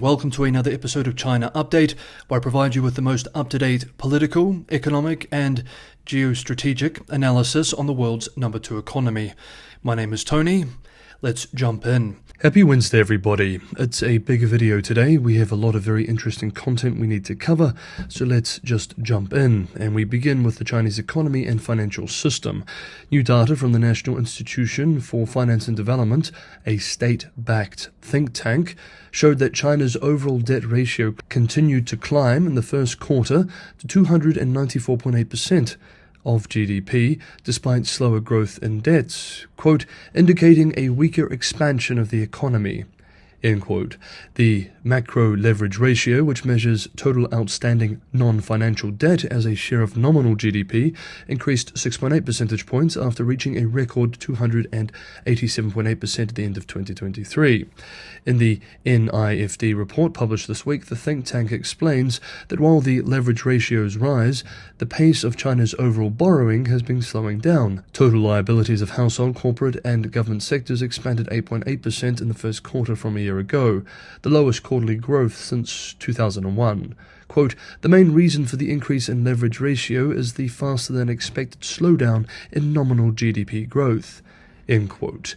Welcome to another episode of China Update, where I provide you with the most up-to-date political, economic, and geostrategic analysis on the world's number 2 economy. My name is Tony. Let's jump in. Happy Wednesday, everybody. It's a big video today. We have a lot of very interesting content we need to cover, so let's just jump in. And we begin with the Chinese economy and financial system. New data from the National Institution for Finance and Development, a state-backed think tank, showed that China's overall debt ratio continued to climb in the first quarter to 294.8%. of GDP, despite slower growth in debts, quote, indicating a weaker expansion of the economy, end quote. The macro leverage ratio, which measures total outstanding non-financial debt as a share of nominal GDP, increased 6.8 percentage points after reaching a record 287.8% at the end of 2023. In the NIFD report published this week, the think tank explains that while the leverage ratios rise, the pace of China's overall borrowing has been slowing down. Total liabilities of household, corporate, and government sectors expanded 8.8% in the first quarter from a year ago, the lowest quarterly growth since 2001. Quote, the main reason for the increase in leverage ratio is the faster than expected slowdown in nominal GDP growth, end quote.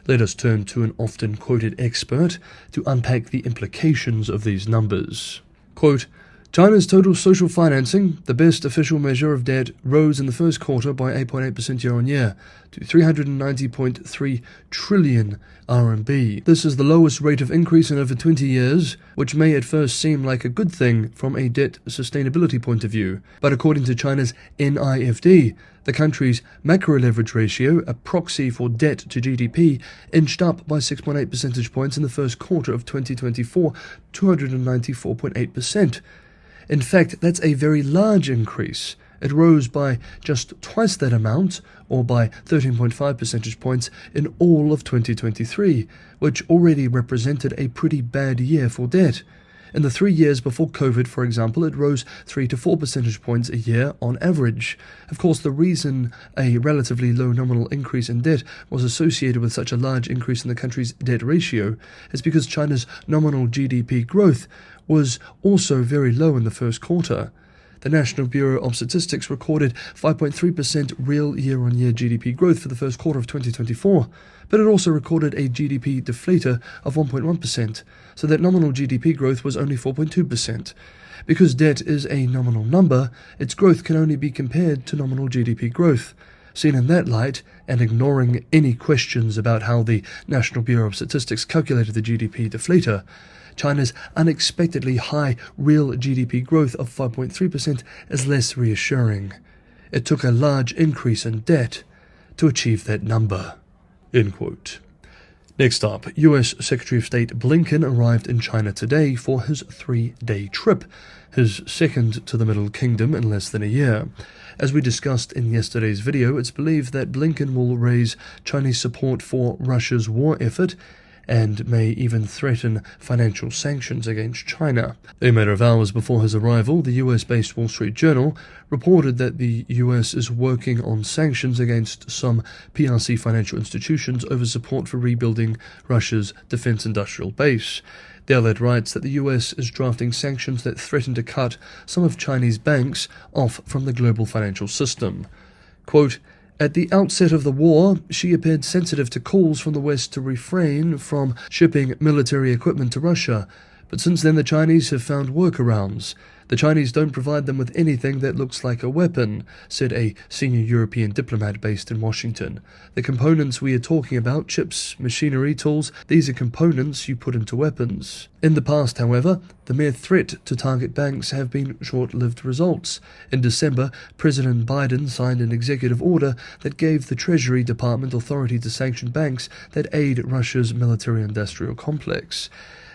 Let us turn to an often quoted expert to unpack the implications of these numbers. Quote, China's total social financing, the best official measure of debt, rose in the first quarter by 8.8% year-on-year to 390.3 trillion RMB. This is the lowest rate of increase in over 20 years, which may at first seem like a good thing from a debt sustainability point of view. But according to China's NIFD, the country's macro leverage ratio, a proxy for debt to GDP, inched up by 6.8 percentage points in the first quarter of 2024, 294.8%. In fact, that's a very large increase. It rose by just twice that amount, or by 13.5 percentage points in all of 2023, which already represented a pretty bad year for debt. In the 3 years before COVID, for example, it rose 3 to 4 percentage points a year on average. Of course, the reason a relatively low nominal increase in debt was associated with such a large increase in the country's debt ratio is because China's nominal GDP growth was also very low in the first quarter. The National Bureau of Statistics recorded 5.3% real year-on-year GDP growth for the first quarter of 2024, but it also recorded a GDP deflator of 1.1%, so that nominal GDP growth was only 4.2%. Because debt is a nominal number, its growth can only be compared to nominal GDP growth. Seen in that light, and ignoring any questions about how the National Bureau of Statistics calculated the GDP deflator, China's unexpectedly high real GDP growth of 5.3% is less reassuring. It took a large increase in debt to achieve that number, end quote. Next up, U.S. Secretary of State Blinken arrived in China today for his 3-day trip, his second to the Middle Kingdom in less than a year. As we discussed in yesterday's video, it's believed that Blinken will raise Chinese support for Russia's war effort and may even threaten financial sanctions against China. A matter of hours before his arrival, the US-based Wall Street Journal reported that the US is working on sanctions against some PRC financial institutions over support for rebuilding Russia's defense industrial base. The outlet writes that the US is drafting sanctions that threaten to cut some of Chinese banks off from the global financial system. Quote, at the outset of the war, Xi appeared sensitive to calls from the West to refrain from shipping military equipment to Russia, but since then the Chinese have found workarounds. The Chinese don't provide them with anything that looks like a weapon, said a senior European diplomat based in Washington. The components we are talking about, chips, machinery, tools, these are components you put into weapons. In the past, however, the mere threat to target banks have been short-lived results. In December, President Biden signed an executive order that gave the Treasury Department authority to sanction banks that aid Russia's military-industrial complex.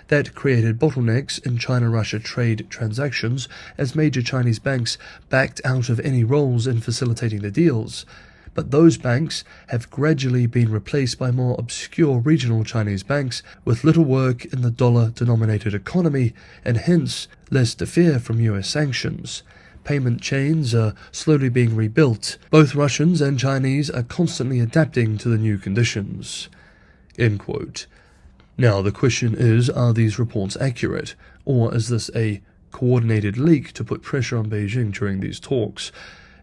That created bottlenecks in China-Russia trade transactions as major Chinese banks backed out of any roles in facilitating the deals. But those banks have gradually been replaced by more obscure regional Chinese banks with little work in the dollar-denominated economy and hence less to fear from US sanctions. Payment chains are slowly being rebuilt. Both Russians and Chinese are constantly adapting to the new conditions. End quote. Now, the question is, are these reports accurate, or is this a coordinated leak to put pressure on Beijing during these talks?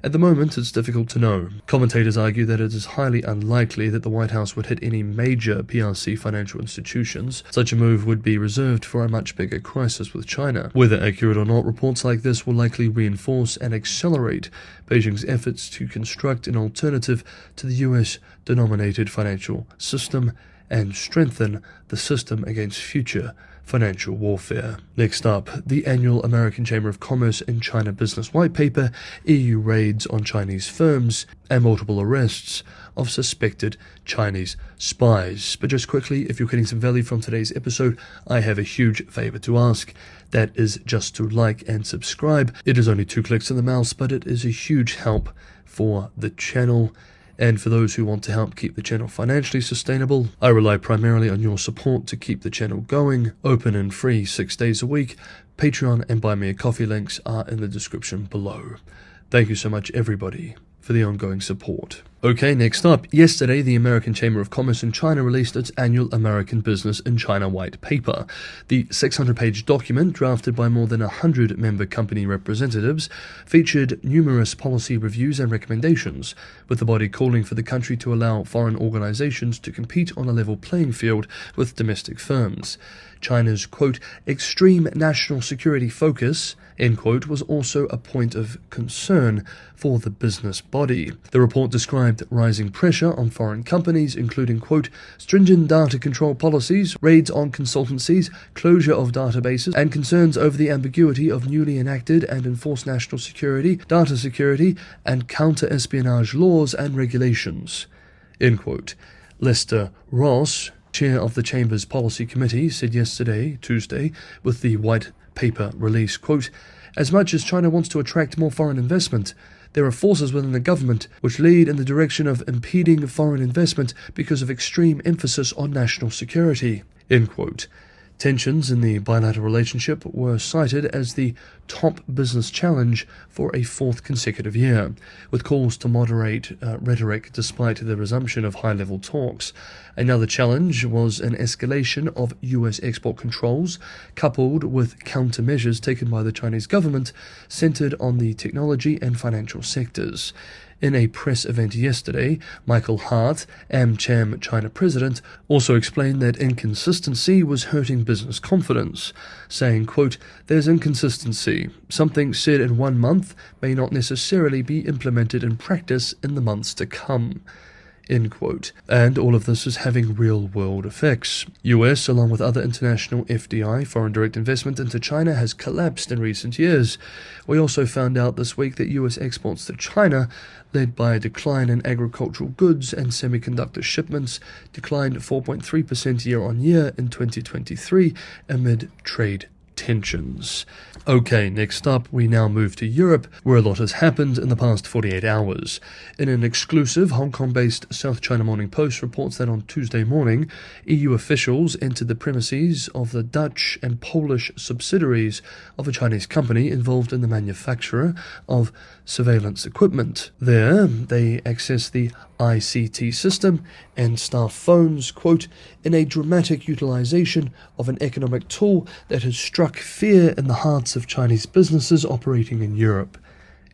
At the moment, it's difficult to know. Commentators argue that it is highly unlikely that the White House would hit any major PRC financial institutions. Such a move would be reserved for a much bigger crisis with China. Whether accurate or not, reports like this will likely reinforce and accelerate Beijing's efforts to construct an alternative to the US-denominated financial system and strengthen the system against future financial warfare. Next up, the annual American Chamber of Commerce and China Business White Paper, EU raids on Chinese firms, and multiple arrests of suspected Chinese spies. But just quickly, if you're getting some value from today's episode, I have a huge favor to ask. That is just to like and subscribe. It is only 2 clicks of the mouse, but it is a huge help for the channel. And for those who want to help keep the channel financially sustainable, I rely primarily on your support to keep the channel going, open and free 6 days a week. Patreon and Buy Me a Coffee links are in the description below. Thank you so much, everybody, for the ongoing support. Okay, next up, yesterday the American Chamber of Commerce in China released its annual American Business in China White Paper. The 600-page document, drafted by more than 100 member company representatives, featured numerous policy reviews and recommendations, with the body calling for the country to allow foreign organizations to compete on a level playing field with domestic firms. China's, quote, extreme national security focus, end quote, was also a point of concern for the business body. The report described rising pressure on foreign companies, including, quote, stringent data control policies, raids on consultancies, closure of databases, and concerns over the ambiguity of newly enacted and enforced national security, data security, and counter-espionage laws and regulations, end quote. Lester Ross, chair of the Chamber's Policy Committee, said yesterday, Tuesday, with the White Paper release, quote, as much as China wants to attract more foreign investment, there are forces within the government which lead in the direction of impeding foreign investment because of extreme emphasis on national security, end quote. Tensions in the bilateral relationship were cited as the top business challenge for a 4th consecutive year, with calls to moderate rhetoric despite the resumption of high-level talks. Another challenge was an escalation of US export controls, coupled with countermeasures taken by the Chinese government centered on the technology and financial sectors. In a press event yesterday, Michael Hart, AmCham China president, also explained that inconsistency was hurting business confidence, saying, quote, there's inconsistency. Something said in 1 month may not necessarily be implemented in practice in the months to come, end quote. And all of this is having real-world effects. US, along with other international FDI, foreign direct investment into China, has collapsed in recent years. We also found out this week that US exports to China, led by a decline in agricultural goods and semiconductor shipments, declined 4.3% year-on-year in 2023 amid trade tensions. Okay, next up, we now move to Europe, where a lot has happened in the past 48 hours. In an exclusive Hong Kong-based South China Morning Post reports that on Tuesday morning, EU officials entered the premises of the Dutch and Polish subsidiaries of a Chinese company involved in the manufacture of surveillance equipment. There, they accessed the ICT system and staff phones, quote, in a dramatic utilization of an economic tool that has struck fear in the hearts of Chinese businesses operating in Europe,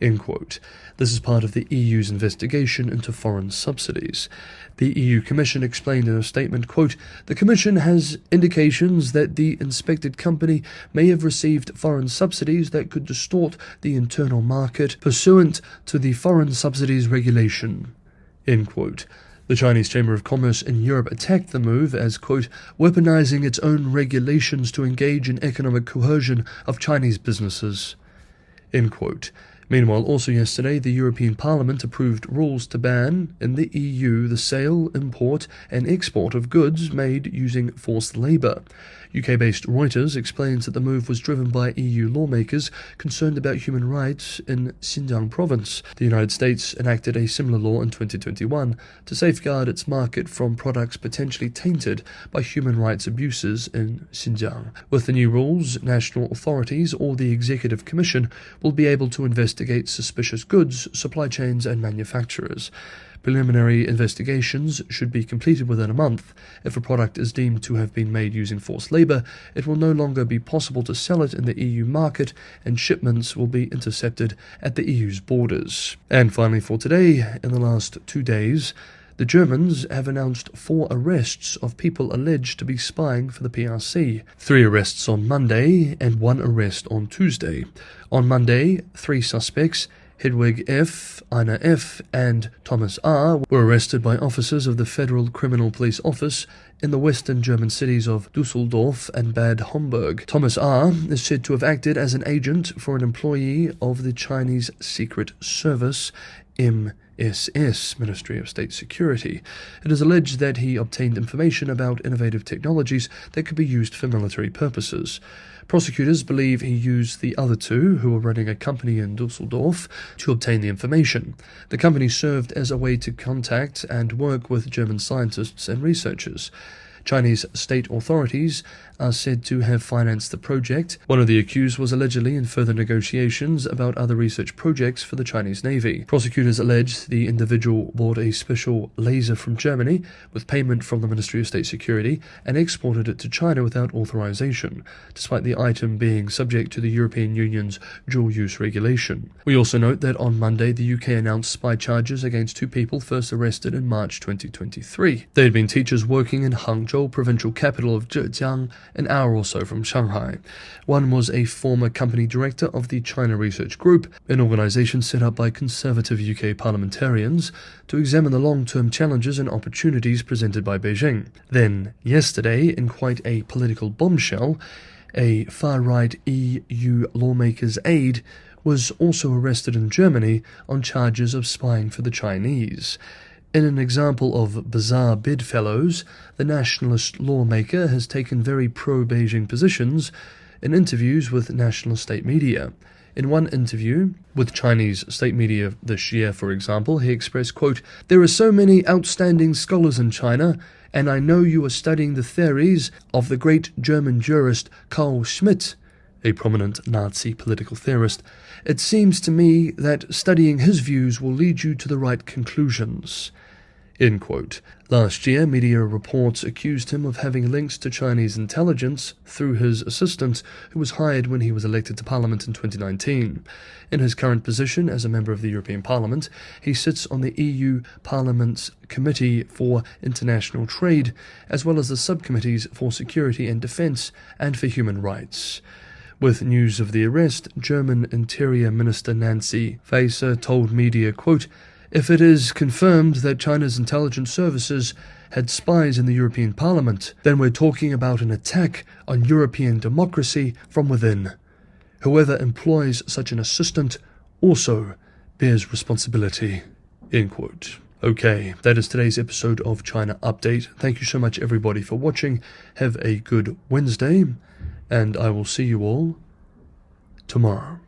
end quote. This is part of the EU's investigation into foreign subsidies. The EU Commission explained in a statement, quote, the Commission has indications that the inspected company may have received foreign subsidies that could distort the internal market pursuant to the Foreign Subsidies Regulation, end quote. The Chinese Chamber of Commerce in Europe attacked the move as, quote, weaponizing its own regulations to engage in economic coercion of Chinese businesses, end quote. Meanwhile, also yesterday, the European Parliament approved rules to ban in the EU the sale, import, and export of goods made using forced labour. UK-based Reuters explains that the move was driven by EU lawmakers concerned about human rights in Xinjiang province. The United States enacted a similar law in 2021 to safeguard its market from products potentially tainted by human rights abuses in Xinjiang. With the new rules, national authorities or the Executive Commission will be able to investigate investigate suspicious goods, supply chains, and manufacturers. Preliminary investigations should be completed within a month. If a product is deemed to have been made using forced labor, it will no longer be possible to sell it in the EU market, and shipments will be intercepted at the EU's borders. And finally for today, in the last 2 days, the Germans have announced 4 arrests of people alleged to be spying for the PRC. 3 arrests on Monday and 1 arrest on Tuesday. On Monday, 3 suspects, Hedwig F., Anna F., and Thomas R., were arrested by officers of the Federal Criminal Police Office in the western German cities of Düsseldorf and Bad Homburg. Thomas R. is said to have acted as an agent for an employee of the Chinese Secret Service, MSS, Ministry of State Security. It is alleged that he obtained information about innovative technologies that could be used for military purposes. Prosecutors believe he used the other 2, who were running a company in Düsseldorf, to obtain the information. The company served as a way to contact and work with German scientists and researchers. Chinese state authorities are said to have financed the project. One of the accused was allegedly in further negotiations about other research projects for the Chinese Navy. Prosecutors allege the individual bought a special laser from Germany with payment from the Ministry of State Security and exported it to China without authorization, despite the item being subject to the European Union's dual-use regulation. We also note that on Monday the UK announced spy charges against 2 people first arrested in March 2023. They had been teachers working in Hangzhou, provincial capital of Zhejiang, an hour or so from Shanghai. One was a former company director of the China Research Group, an organization set up by conservative UK parliamentarians to examine the long-term challenges and opportunities presented by Beijing. Then, yesterday, in quite a political bombshell, a far-right EU lawmaker's aide was also arrested in Germany on charges of spying for the Chinese. In an example of bizarre bedfellows, the nationalist lawmaker has taken very pro-Beijing positions in interviews with national state media. In one interview with Chinese state media this year, for example, he expressed, quote, "There are so many outstanding scholars in China, and I know you are studying the theories of the great German jurist Carl Schmitt, a prominent Nazi political theorist. It seems to me that studying his views will lead you to the right conclusions." End quote. Last year, media reports accused him of having links to Chinese intelligence through his assistant, who was hired when he was elected to Parliament in 2019. In his current position as a member of the European Parliament, he sits on the EU Parliament's Committee for International Trade, as well as the subcommittees for Security and Defence and for Human Rights. With news of the arrest, German Interior Minister Nancy Faeser told media, quote, "If it is confirmed that China's intelligence services had spies in the European Parliament, then we're talking about an attack on European democracy from within. Whoever employs such an assistant also bears responsibility." End quote. Okay, that is today's episode of China Update. Thank you so much everybody for watching. Have a good Wednesday, and I will see you all tomorrow.